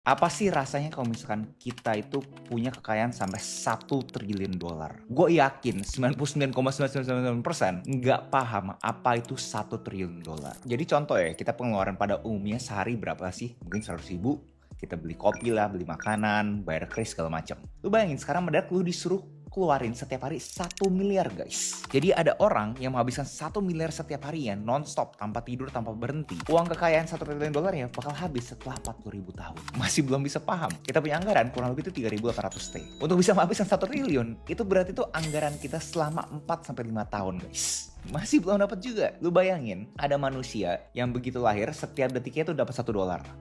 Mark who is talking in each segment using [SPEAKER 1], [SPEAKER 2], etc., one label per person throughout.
[SPEAKER 1] Apa sih rasanya kalau misalkan kita itu punya kekayaan sampai 1 triliun dolar? Gue yakin 99,999% nggak paham apa itu 1 triliun dolar. Jadi contoh ya, kita pengeluaran pada umumnya sehari berapa sih? Mungkin 100 ribu. Kita beli kopi lah, beli makanan, bayar kris segala macam. Lu bayangin sekarang mendadak lu disuruh keluarin setiap hari 1 miliar, guys. Jadi ada orang yang menghabiskan 1 miliar setiap hari ya, non-stop, tanpa tidur, tanpa berhenti. Uang kekayaan 1 triliun dolar ya bakal habis setelah 40 ribu tahun. Masih belum bisa paham. Kita punya anggaran kurang lebih itu 3.800 T. Untuk bisa menghabiskan 1 triliun, itu berarti itu anggaran kita selama 4-5 tahun, guys. Masih belum dapat juga. Lu bayangin, ada manusia yang begitu lahir setiap detiknya tuh dapat $1.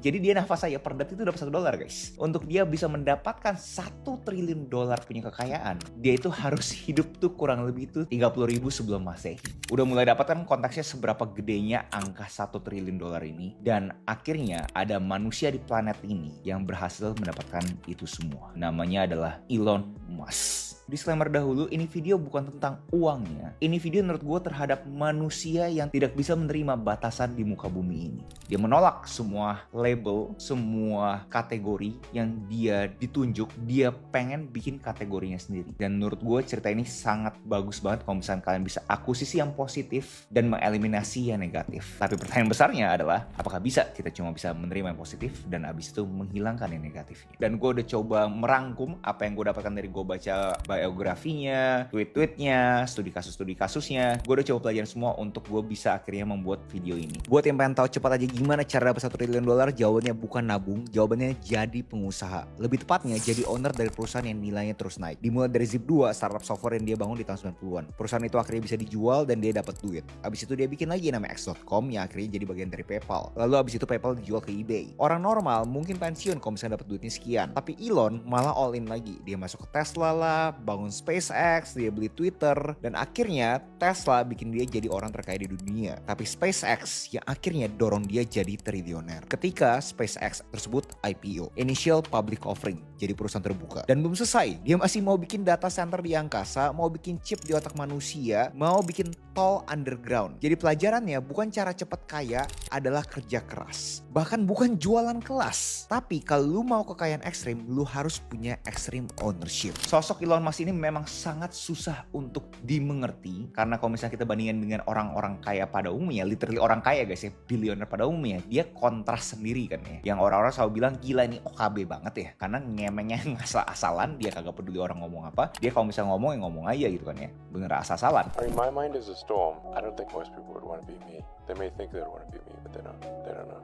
[SPEAKER 1] Jadi dia nafas aja per detik itu dapat $1, guys. Untuk dia bisa mendapatkan 1 triliun dolar punya kekayaan, dia itu harus hidup tuh kurang lebih itu 30 ribu sebelum Masehi. Udah mulai dapatkan konteksnya seberapa gedenya angka 1 triliun dolar ini, dan akhirnya ada manusia di planet ini yang berhasil mendapatkan itu semua. Namanya adalah Elon Musk. Disclaimer dahulu, ini video bukan tentang uangnya. Ini video menurut gue terhadap manusia yang tidak bisa menerima batasan di muka bumi ini. Dia menolak semua label, semua kategori yang dia ditunjuk. Dia pengen bikin kategorinya sendiri. Dan menurut gue cerita ini sangat bagus banget kalau misalnya kalian bisa akuisisi yang positif dan mengeliminasi yang negatif. Tapi pertanyaan besarnya adalah, apakah bisa kita cuma bisa menerima yang positif dan abis itu menghilangkan yang negatifnya? Dan gue udah coba merangkum apa yang gue dapatkan dari gue baca biografinya, tweet-tweetnya, studi kasusnya. Gue udah coba pelajaran semua untuk gue bisa akhirnya membuat video ini. Buat yang pengen tahu cepat aja gimana cara dapat 1 triliun dolar, jawabannya bukan nabung, jawabannya jadi pengusaha. Lebih tepatnya jadi owner dari perusahaan yang nilainya terus naik. Dimulai dari Zip2, startup software yang dia bangun di tahun 90-an. Perusahaan itu akhirnya bisa dijual dan dia dapat duit. Abis itu dia bikin lagi namanya X.com yang akhirnya jadi bagian dari PayPal. Lalu abis itu PayPal dijual ke eBay. Orang normal mungkin pensiun kalau misalnya dapat duitnya sekian. Tapi Elon malah all in lagi. Dia masuk ke Tesla lah, bangun SpaceX, dia beli Twitter, dan akhirnya Tesla bikin dia jadi orang terkaya di dunia. Tapi SpaceX yang akhirnya dorong dia jadi triliuner. Ketika SpaceX tersebut IPO, Initial Public Offering, jadi perusahaan terbuka. Dan belum selesai, dia masih mau bikin data center di angkasa, mau bikin chip di otak manusia, mau bikin tol underground. Jadi pelajarannya bukan cara cepat kaya adalah kerja keras. Bahkan bukan jualan kelas. Tapi kalau lu mau kekayaan ekstrim, lu harus punya extreme ownership. Sosok Elon Musk ini memang sangat susah untuk dimengerti, karena kalau misalnya kita bandingkan dengan orang-orang kaya pada umumnya, literally orang kaya guys ya, bilioner pada umumnya, dia kontras sendiri kan ya. Yang orang-orang selalu bilang gila ini OKB banget ya, karena ngemengnya ngasal-asalan, dia kagak peduli orang ngomong apa, dia kalau misalnya ngomong ya ngomong aja gitu kan ya, bener asal-asalan.
[SPEAKER 2] I mean, my mind is a storm. I don't think most people would want to be me. They may think they would want to be me, but they don't. They don't know.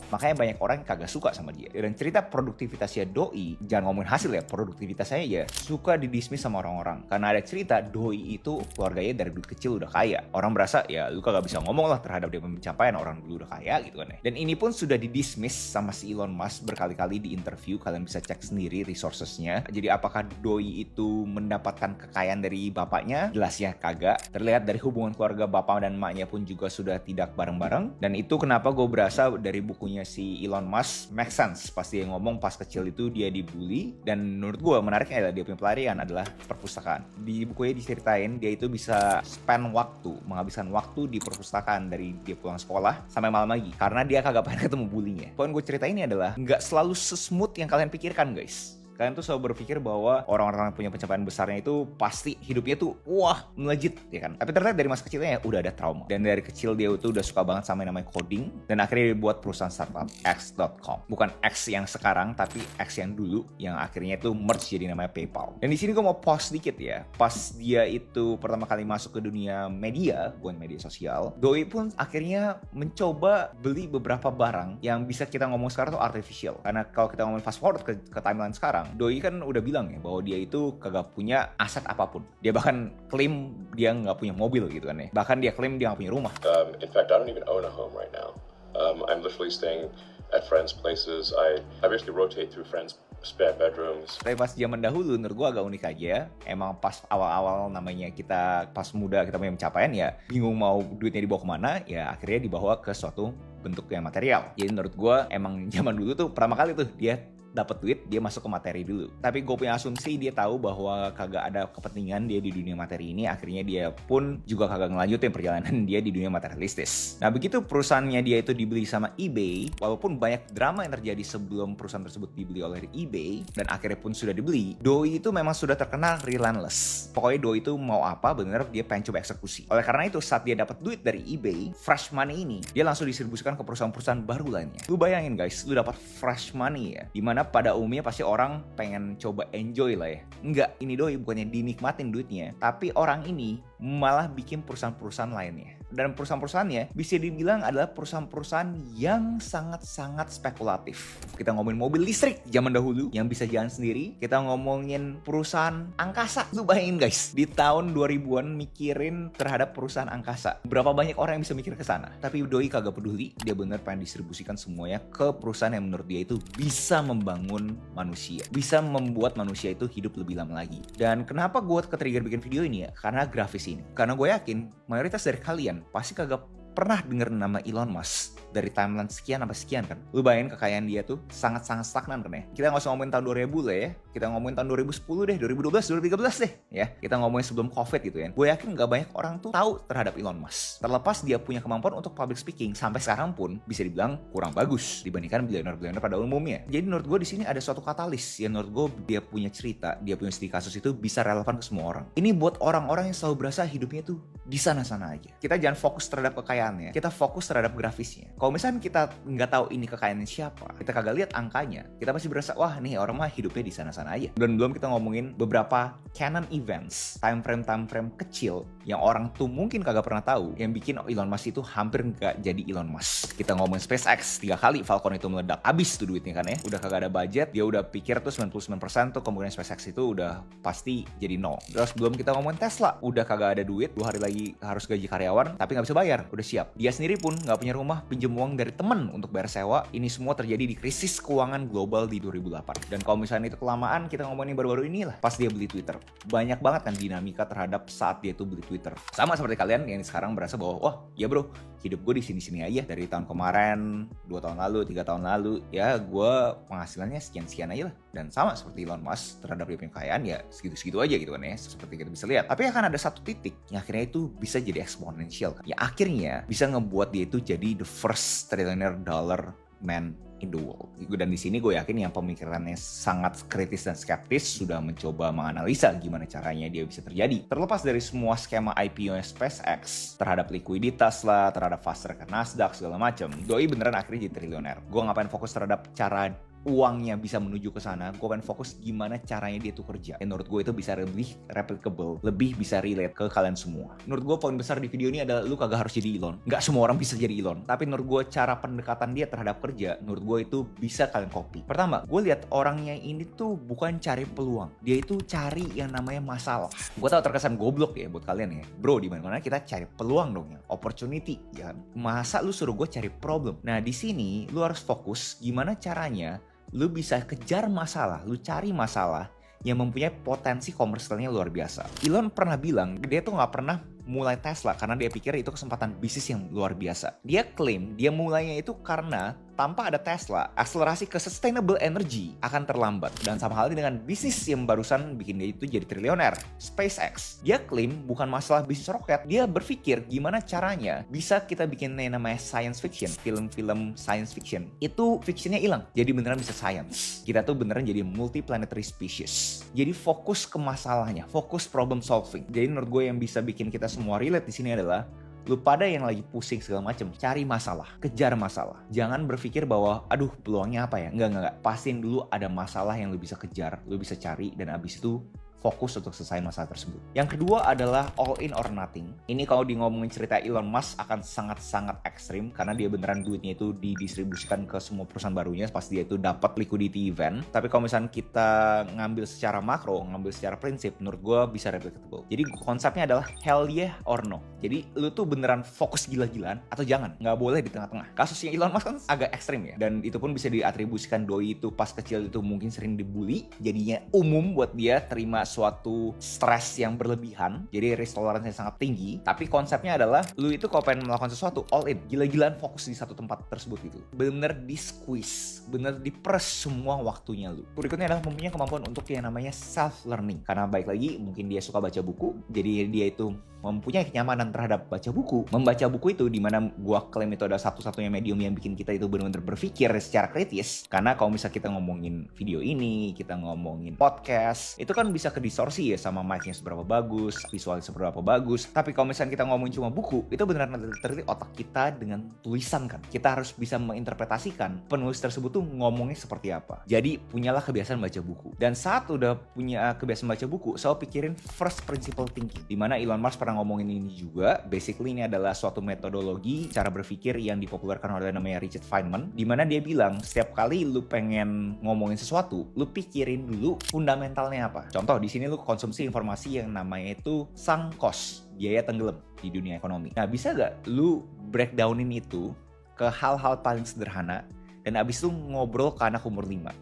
[SPEAKER 1] Makanya banyak orang yang kagak suka sama dia. Dan cerita produktivitasnya Doi, jangan ngomongin hasil ya, produktivitasnya ya suka didismiss sama orang-orang. Karena ada cerita Doi itu keluarganya dari dulu kecil udah kaya. Orang berasa ya lu kagak bisa ngomong lah terhadap dia pencapaian, orang dulu udah kaya gitu kan ya. Dan ini pun sudah didismiss sama si Elon Musk berkali-kali di interview, kalian bisa cek sendiri resourcesnya. Jadi apakah Doi itu mendapatkan kekayaan dari bapaknya? Jelasnya kagak. Terlihat dari hubungan keluarga bapak dan emaknya pun juga sudah tidak bareng-bareng. Dan itu kenapa gue berasa dari bukunya si Elon Musk make sense pas dia ngomong pas kecil itu dia dibully. Dan menurut gue menariknya adalah dia punya pelarian adalah perpustakaan. Di bukunya diceritain dia itu bisa spend waktu, menghabiskan waktu di perpustakaan dari dia pulang sekolah sampai malam lagi karena dia kagak pengen ketemu bulinya. Poin gue cerita ini adalah nggak selalu sesmooth yang kalian pikirkan guys. Kalian tuh selalu berpikir bahwa orang-orang yang punya pencapaian besarnya itu pasti hidupnya tuh wah melejit ya kan. Tapi ternyata dari masa kecilnya ya udah ada trauma. Dan dari kecil dia tuh udah suka banget sama yang namanya coding. Dan akhirnya dia buat perusahaan startup X.com. Bukan X yang sekarang tapi X yang dulu yang akhirnya itu merge jadi namanya PayPal. Dan di sini gue mau pause dikit ya. Pas dia itu pertama kali masuk ke dunia media, bukan media sosial, Doi pun akhirnya mencoba beli beberapa barang yang bisa kita ngomong sekarang tuh artificial. Karena kalau kita ngomong fast forward ke timeline sekarang, Doi kan udah bilang ya bahwa dia itu kagak punya aset apapun. Dia bahkan klaim dia nggak punya mobil gitu kan ya. Bahkan dia klaim dia nggak punya rumah.
[SPEAKER 2] In fact, I don't even own a home right now. I'm literally staying at friends' places. I basically rotate through friends' spare bedrooms.
[SPEAKER 1] Tapi pas zaman dahulu menurut gue agak unik aja. Emang pas awal-awal namanya kita pas muda kita punya pencapaian ya bingung mau duitnya dibawa kemana, ya akhirnya dibawa ke suatu bentuk yang material. Jadi menurut gue emang zaman dulu tuh pertama kali tuh dia dapat duit, dia masuk ke materi dulu. Tapi gue punya asumsi dia tahu bahwa kagak ada kepentingan dia di dunia materi ini, akhirnya dia pun juga kagak ngelanjutin perjalanan dia di dunia materialistis. Nah, begitu perusahaannya dia itu dibeli sama eBay, walaupun banyak drama yang terjadi sebelum perusahaan tersebut dibeli oleh eBay dan akhirnya pun sudah dibeli, Doi itu memang sudah terkenal relentless. Pokoknya Doi itu mau apa bener dia pengen coba eksekusi. Oleh karena itu saat dia dapat duit dari eBay, fresh money ini dia langsung distribusikan ke perusahaan-perusahaan baru lainnya. Lu bayangin guys, lu dapat fresh money ya, dimana pada umumnya pasti orang pengen coba enjoy lah ya. Enggak, ini Doi bukannya dinikmatin duitnya, tapi orang ini malah bikin perusahaan-perusahaan lainnya. Dan perusahaan-perusahaannya bisa dibilang adalah perusahaan-perusahaan yang sangat-sangat spekulatif. Kita ngomongin mobil listrik zaman dahulu yang bisa jalan sendiri. Kita ngomongin perusahaan angkasa. Lu bayangin guys, di tahun 2000-an mikirin terhadap perusahaan angkasa. Berapa banyak orang yang bisa mikir ke sana? Tapi Doi kagak peduli. Dia bener pengen distribusikan semuanya ke perusahaan yang menurut dia itu bisa membangun manusia. Bisa membuat manusia itu hidup lebih lama lagi. Dan kenapa gue ke-trigger bikin video ini ya? Karena grafis ini. Karena gue yakin mayoritas dari kalian pasti kagak pernah denger nama Elon Musk dari timeline sekian sampai sekian kan. Lu bayangin kekayaan dia tuh sangat-sangat stagnan kan ya. Kita nggak usah ngomongin tahun 2000 lah ya. Kita ngomongin tahun 2010 deh, 2012, 2013 deh ya. Kita ngomongin sebelum COVID gitu ya. Gue yakin nggak banyak orang tuh tahu terhadap Elon Musk. Terlepas dia punya kemampuan untuk public speaking, sampai sekarang pun bisa dibilang kurang bagus dibandingkan bilioner-bilioner pada umumnya. Jadi menurut gue di sini ada suatu katalis yang menurut gue dia punya cerita, dia punya studi kasus itu bisa relevan ke semua orang. Ini buat orang-orang yang selalu berasa hidupnya tuh di sana-sana aja. Kita jangan fokus terhadap kekayaannya, kita fokus terhadap grafisnya. Kalau misalnya kita nggak tahu ini kekayaannya siapa, kita kagak lihat angkanya, kita pasti berasa wah nih orang mah hidupnya di sana-sana aja. Dan belum kita ngomongin beberapa canon events, time frame kecil yang orang tuh mungkin kagak pernah tahu, yang bikin Elon Musk itu hampir nggak jadi Elon Musk. Kita ngomongin SpaceX, 3 kali Falcon itu meledak, habis tuh duitnya kan ya. Udah kagak ada budget, dia udah pikir tuh 99% tuh kemungkinan SpaceX itu udah pasti jadi nol. Terus belum kita ngomongin Tesla, udah kagak ada duit, 2 hari lagi harus gaji karyawan, tapi nggak bisa bayar, udah siap. Dia sendiri pun nggak punya rumah, pinjam uang dari temen untuk bayar sewa. Ini semua terjadi di krisis keuangan global di 2008. Dan kalau misalnya itu kelamaan, kita ngomongin baru-baru inilah pas dia beli Twitter. Banyak banget kan dinamika terhadap saat dia tuh beli Twitter. Sama seperti kalian yang sekarang berasa bahwa wah ya bro, hidup gue di sini-sini aja dari tahun kemarin, 2 tahun lalu, 3 tahun lalu, ya gue penghasilannya sekian-sekian aja lah. Dan sama seperti Elon Musk terhadap dia punya kekayaan ya segitu-segitu aja gitu kan ya, seperti kita bisa lihat. Tapi akan ada satu titik yang akhirnya itu bisa jadi eksponensial kan. Ya akhirnya bisa ngebuat dia itu jadi the first trillionaire dollar man in the world. Dan di sini gue yakin yang pemikirannya sangat kritis dan skeptis sudah mencoba menganalisa gimana caranya dia bisa terjadi. Terlepas dari semua skema IPO SpaceX terhadap likuiditas lah, terhadap fast track ke Nasdaq segala macam, Doi beneran akhirnya jadi triliuner. Gue ngapain fokus terhadap cara uangnya bisa menuju ke sana, gue pengen fokus gimana caranya dia tuh kerja. Dan menurut gue itu bisa lebih replicable, lebih bisa relate ke kalian semua. Menurut gue poin besar di video ini adalah lu kagak harus jadi Elon. Nggak semua orang bisa jadi Elon. Tapi menurut gue cara pendekatan dia terhadap kerja, menurut gue itu bisa kalian copy. Pertama, gue lihat orangnya ini tuh bukan cari peluang, dia itu cari yang namanya masalah. Gue tahu terkesan goblok ya buat kalian ya, bro. Di mana-mana kita cari peluang dong ya, opportunity ya kan. Masa lu suruh gue cari problem? Nah di sini lu harus fokus gimana caranya lu bisa kejar masalah, lu cari masalah yang mempunyai potensi komersialnya luar biasa. Elon pernah bilang, dia tuh gak pernah mulai Tesla karena dia pikir itu kesempatan bisnis yang luar biasa. Dia klaim dia mulainya itu karena tanpa ada Tesla, akselerasi ke sustainable energy akan terlambat. Dan sama halnya dengan bisnis yang barusan bikin dia itu jadi triliuner, SpaceX. Dia klaim bukan masalah bisnis roket, dia berpikir gimana caranya bisa kita bikin yang namanya science fiction, film-film science fiction. Itu fictionnya hilang, jadi beneran bisa science. Kita tuh beneran jadi multiplanetary species. Jadi fokus ke masalahnya, fokus problem solving. Jadi menurut gue yang bisa bikin kita semua relate di sini adalah lu pada yang lagi pusing segala macam, cari masalah, kejar masalah. Jangan berpikir bahwa aduh peluangnya apa ya. Enggak. Pastiin dulu ada masalah yang lu bisa kejar, lu bisa cari, dan abis itu fokus untuk selesai masalah tersebut. Yang kedua adalah all in or nothing. Ini kalau di ngomongin cerita Elon Musk akan sangat-sangat ekstrim karena dia beneran duitnya itu didistribusikan ke semua perusahaan barunya pas dia itu dapat liquidity event. Tapi kalau misalnya kita ngambil secara makro, ngambil secara prinsip, menurut gue bisa replicable. Jadi konsepnya adalah hell yeah or no. Jadi lu tuh beneran fokus gila-gilaan atau jangan. Nggak boleh di tengah-tengah. Kasusnya Elon Musk kan agak ekstrim ya. Dan itu pun bisa diatribusikan Doi itu pas kecil itu mungkin sering dibully. Jadinya umum buat dia terima suatu stres yang berlebihan, jadi risk tolerance-nya sangat tinggi. Tapi konsepnya adalah lu itu kalau pengen melakukan sesuatu all in, gila-gilaan fokus di satu tempat tersebut gitu. Bener di squeeze, bener di press semua waktunya lu. Berikutnya adalah mempunyai kemampuan untuk yang namanya self learning. Karena baik lagi mungkin dia suka baca buku, jadi dia itu mempunyai kenyamanan terhadap baca buku. Membaca buku itu dimana gua klaim itu adalah satu-satunya medium yang bikin kita itu benar-benar berpikir secara kritis. Karena kalau misalnya kita ngomongin video ini, kita ngomongin podcast, itu kan bisa kedistorsi ya sama mic-nya seberapa bagus, visualnya seberapa bagus. Tapi kalau misalnya kita ngomongin cuma buku, itu benar-benar terlihat otak kita dengan tulisan kan. Kita harus bisa menginterpretasikan penulis tersebut tuh ngomongnya seperti apa. Jadi punyalah kebiasaan baca buku. Dan saat udah punya kebiasaan baca buku, selalu pikirin first principle thinking. Dimana Elon Musk pernah ngomongin ini juga. Basically ini adalah suatu metodologi cara berpikir yang dipopulerkan oleh namanya Richard Feynman, dimana dia bilang setiap kali lu pengen ngomongin sesuatu, lu pikirin dulu fundamentalnya apa. Contoh di sini lu konsumsi informasi yang namanya itu sunk cost, biaya tenggelam di dunia ekonomi. Nah, bisa gak lu breakdownin itu ke hal-hal paling sederhana dan abis itu ngobrol ke anak umur 5?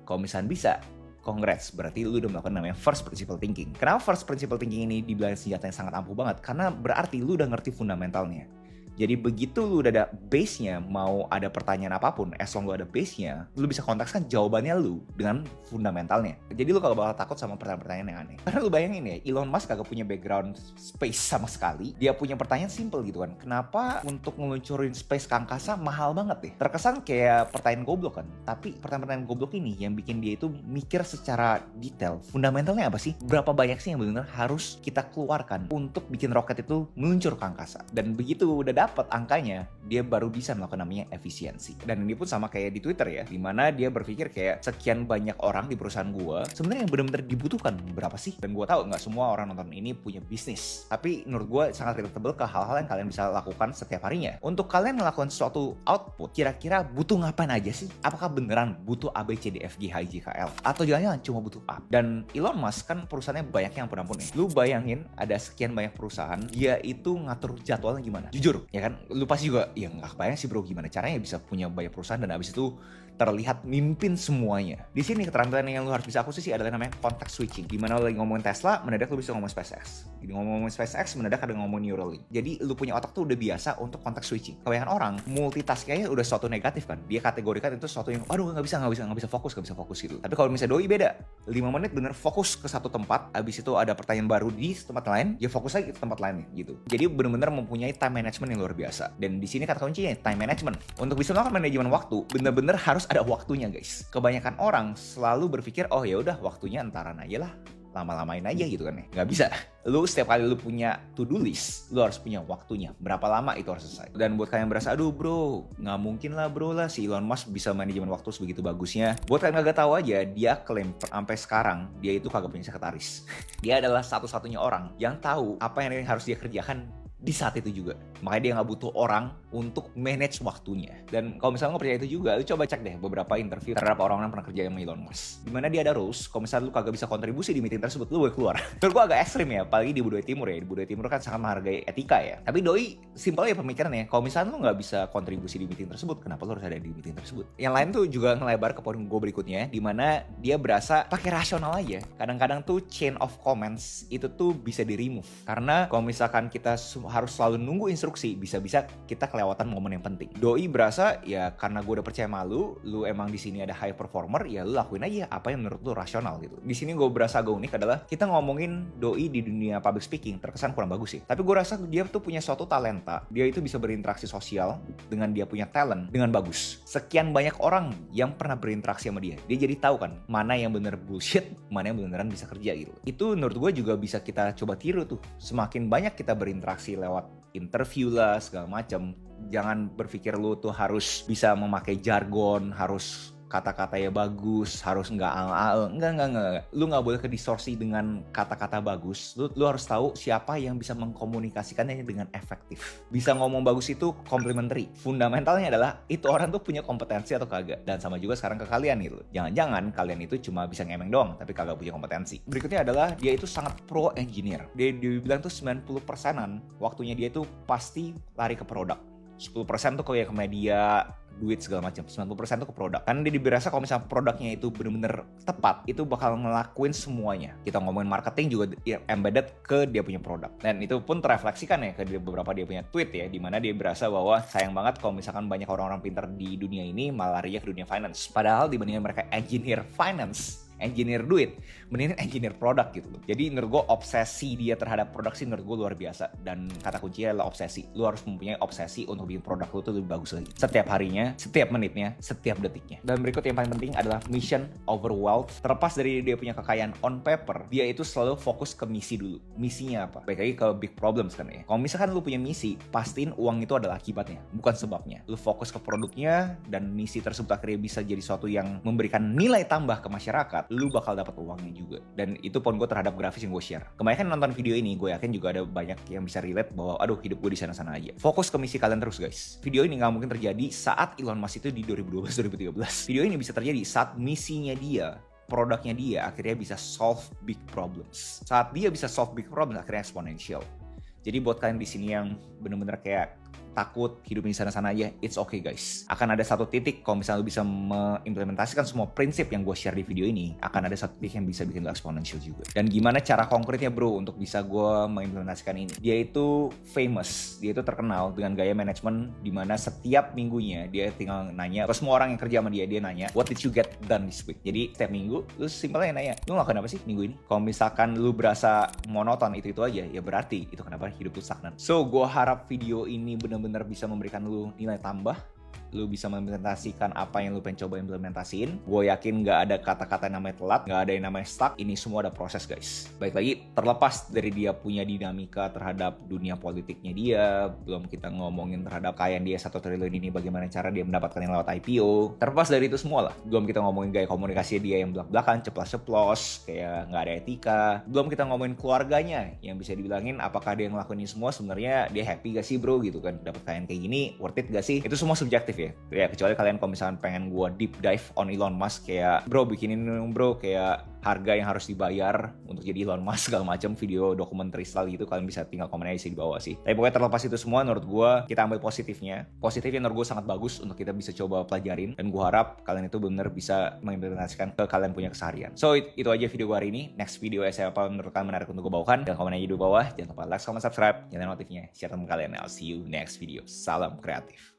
[SPEAKER 1] Kalau misalnya bisa, congrats, berarti lu udah melakukan namanya first principle thinking. Kenapa first principle thinking ini dibilang senjata yang sangat ampuh banget? Karena berarti lu udah ngerti fundamentalnya. Jadi begitu lu udah ada base-nya, mau ada pertanyaan apapun, as long lu ada base-nya, lu bisa kontekskan jawabannya lu dengan fundamentalnya. Jadi lu kagak bakal takut sama pertanyaan-pertanyaan yang aneh. Karena lu bayangin ya, Elon Musk kagak punya background space sama sekali. Dia punya pertanyaan simple gitu kan. Kenapa untuk ngeluncurin space ke angkasa mahal banget deh? Terkesan kayak pertanyaan goblok kan. Tapi pertanyaan-pertanyaan goblok ini yang bikin dia itu mikir secara detail. Fundamentalnya apa sih? Berapa banyak sih yang benar-benar harus kita keluarkan untuk bikin roket itu meluncur ke angkasa? Dan begitu udah dapat angkanya, dia baru bisa melakukan namanya efisiensi. Dan ini pun sama kayak di Twitter ya, dimana dia berpikir kayak sekian banyak orang di perusahaan gua sebenarnya yang benar-benar dibutuhkan berapa sih? Dan gua tahu nggak semua orang nonton ini punya bisnis, tapi menurut gua sangat relatable ke hal-hal yang kalian bisa lakukan setiap harinya. Untuk kalian melakukan suatu output, kira-kira butuh ngapain aja sih? Apakah beneran butuh A, B, C, D, F, G, H, I, J, K, L? Atau jangan-jangan cuma butuh A? Dan Elon Musk kan perusahaannya banyak yang ampun ya. Lu bayangin ada sekian banyak perusahaan, dia itu ngatur jadwalnya gimana? Jujur, ya kan, lu pasti juga ya nggak kebayang sih bro gimana caranya bisa punya banyak perusahaan dan abis itu terlihat mimpin semuanya. Di sini keterampilan yang lu harus bisa akuisisi adalah namanya context switching. Dimana lu lagi ngomongin Tesla, mendadak lu bisa ngomong SpaceX. Jadi ngomongin SpaceX, mendadak ada ngomong Neuralink. Jadi lu punya otak tuh udah biasa untuk context switching. Kebanyakan orang multitaskingnya udah suatu negatif kan. Dia kategorikan itu sesuatu yang aduh nggak bisa fokus gitu. Tapi kalau misalnya Doi beda, 5 menit bener fokus ke satu tempat, abis itu ada pertanyaan baru di tempat lain, dia fokus lagi ke tempat lainnya gitu. Jadi bener-bener mempunyai time management yang luar biasa. Dan di sini kata kuncinya time management. Untuk bisa melakukan manajemen waktu, bener-bener harus ada waktunya guys. Kebanyakan orang selalu berpikir oh ya udah waktunya entaran aja lah, lama-lamain aja gitu kan ya. Nggak bisa. Lu setiap kali lu punya to-do list, lu harus punya waktunya. Berapa lama itu harus selesai. Dan buat kalian yang berasa, aduh bro, nggak mungkin lah bro lah si Elon Musk bisa manajemen waktu sebegitu bagusnya. Buat kalian kagak tahu aja, dia klaim sampai sekarang dia itu kagak punya sekretaris. Dia adalah satu-satunya orang yang tahu apa yang harus dia kerjakan di saat itu juga. Makanya dia nggak butuh orang untuk manage waktunya. Dan kalau misalnya nggak percaya itu juga, lu coba cek deh beberapa interview terhadap orang-orang yang pernah kerja sama Elon Musk. Dimana dia ada rules, kalau misalnya lu kagak bisa kontribusi di meeting tersebut, lu boleh keluar. Menurut gua agak ekstrim ya, apalagi di budaya timur ya. Di budaya timur kan sangat menghargai etika ya. Tapi Doi simpel ya pemikirannya, kalau misalnya lu nggak bisa kontribusi di meeting tersebut, kenapa lu harus ada di meeting tersebut? Yang lain tuh juga ngelebar ke poin gua berikutnya, dimana dia berasa pakai rasional aja. Kadang-kadang tuh chain of comments itu tuh bisa di remove. Karena kalau misalkan kita harus selalu nunggu instruksi, bisa-bisa kita kelewatan momen yang penting. Doi berasa ya karena gue udah percaya sama lu emang di sini ada high performer, ya lu lakuin aja apa yang menurut lu rasional gitu. Di sini gue berasa agak unik adalah kita ngomongin Doi di dunia public speaking terkesan kurang bagus sih. Tapi gue rasa dia tuh punya suatu talenta. Dia itu bisa berinteraksi sosial dengan dia punya talent dengan bagus. Sekian banyak orang yang pernah berinteraksi sama dia. Dia jadi tahu kan mana yang bener bullshit, mana yang beneran bisa kerja gitu. Itu menurut gue juga bisa kita coba tiru tuh. Semakin banyak kita berinteraksi lewat interview lah segala macam, jangan berpikir lu tuh harus bisa memakai jargon, harus kata-katanya bagus, harus nggak enggak. Lu nggak boleh kedistorsi dengan kata-kata bagus. Lu harus tahu siapa yang bisa mengkomunikasikannya dengan efektif. Bisa ngomong bagus itu complementary. Fundamentalnya adalah itu orang tuh punya kompetensi atau kagak. Dan sama juga sekarang ke kalian gitu. Jangan-jangan kalian itu cuma bisa ngemeng doang tapi kagak punya kompetensi. Berikutnya adalah dia itu sangat pro engineer. Dia bilang tuh 90%-an waktunya dia tuh pasti lari ke produk. 10% tuh ke media, duit segala macam, 90% tuh ke produk. Karena dia berasa kalau misalnya produknya itu bener-bener tepat, itu bakal ngelakuin semuanya. Kita ngomongin marketing juga embedded ke dia punya produk. Dan itu pun terefleksikan ya ke beberapa dia punya tweet ya, dimana dia berasa bahwa sayang banget kalau misalkan banyak orang-orang pintar di dunia ini malah lari ke dunia finance. Padahal dibandingkan mereka engineer finance, engineer duit, mendingan engineer produk gitu loh. Jadi menurut gue obsesi dia terhadap produksi menurut gue luar biasa. Dan kata kuncinya adalah obsesi. Lu harus mempunyai obsesi untuk bikin produk lu tuh lebih bagus lagi. Setiap harinya, setiap menitnya, setiap detiknya. Dan berikut yang paling penting adalah mission over wealth. Terlepas dari dia punya kekayaan on paper, dia itu selalu fokus ke misi dulu. Misinya apa? Baik lagi ke big problems kan ya. Kalau misalkan lu punya misi, pastiin uang itu adalah akibatnya, bukan sebabnya. Lu fokus ke produknya, dan misi tersebut akhirnya bisa jadi sesuatu yang memberikan nilai tambah ke masyarakat, lu bakal dapat uangnya juga. Dan itu pun gue terhadap grafis yang gue share. Kemarin nonton video ini, gue yakin juga ada banyak yang bisa relate bahwa aduh hidup gue di sana-sana aja. Fokus ke misi kalian terus guys. Video ini nggak mungkin terjadi saat Elon Musk itu di 2012-2013. Video ini bisa terjadi saat misinya dia, produknya dia akhirnya bisa solve big problems. Saat dia bisa solve big problems akhirnya exponential. Jadi buat kalian di sini yang bener-bener kayak takut hidup di sana-sana aja, it's okay guys. Akan ada satu titik kalau misalnya lu bisa mengimplementasikan semua prinsip yang gue share di video ini, akan ada satu titik yang bisa bikin lu exponential juga. Dan gimana cara konkretnya bro untuk bisa gue mengimplementasikan ini? Dia itu famous, dia itu terkenal dengan gaya manajemen dimana setiap minggunya dia tinggal nanya ke semua orang yang kerja sama dia nanya, what did you get done this week? Jadi setiap minggu lu simpelnya nanya, lu ngelakuin apa sih minggu ini? Kalau misalkan lu berasa monoton itu aja, ya berarti itu kenapa hidup lu stagnan. So gue harap video ini bener-bener bisa memberikan lu nilai tambah, lu bisa mengimplementasikan apa yang lu pengen coba implementasiin. Gue yakin gak ada kata-kata yang namanya telat, gak ada yang namanya stuck. Ini semua ada proses guys. Baik lagi, terlepas dari dia punya dinamika terhadap dunia politiknya dia, belum kita ngomongin terhadap kekayaan dia 1 triliun ini, bagaimana cara dia mendapatkan yang lewat IPO. Terlepas dari itu semua lah, belum kita ngomongin gaya komunikasi dia yang belak-belakan, ceplos-ceplos, kayak gak ada etika. Belum kita ngomongin keluarganya, yang bisa dibilangin apakah dia ngelakuin ini semua sebenarnya dia happy gak sih bro gitu kan, dapat kekayaan kayak gini, worth it gak sih? Itu semua subjektif ya, kecuali kalian kalau misalkan pengen gue deep dive on Elon Musk, kayak bro bikinin bro kayak harga yang harus dibayar untuk jadi Elon Musk segala macam, video dokumenter style gitu, kalian bisa tinggal komen aja di bawah sih. Tapi pokoknya terlepas itu semua, menurut gue kita ambil positifnya menurut gue sangat bagus untuk kita bisa coba pelajarin, dan gue harap kalian itu benar bisa mengimplementasikan ke kalian punya keseharian. So itu aja video gue hari ini. Next video saya apa menurut kalian menarik untuk gue bawakan, jangan komen aja di bawah, jangan lupa like, comment, subscribe, nyalain notifnya, share teman kalian. I'll see you next video. Salam kreatif.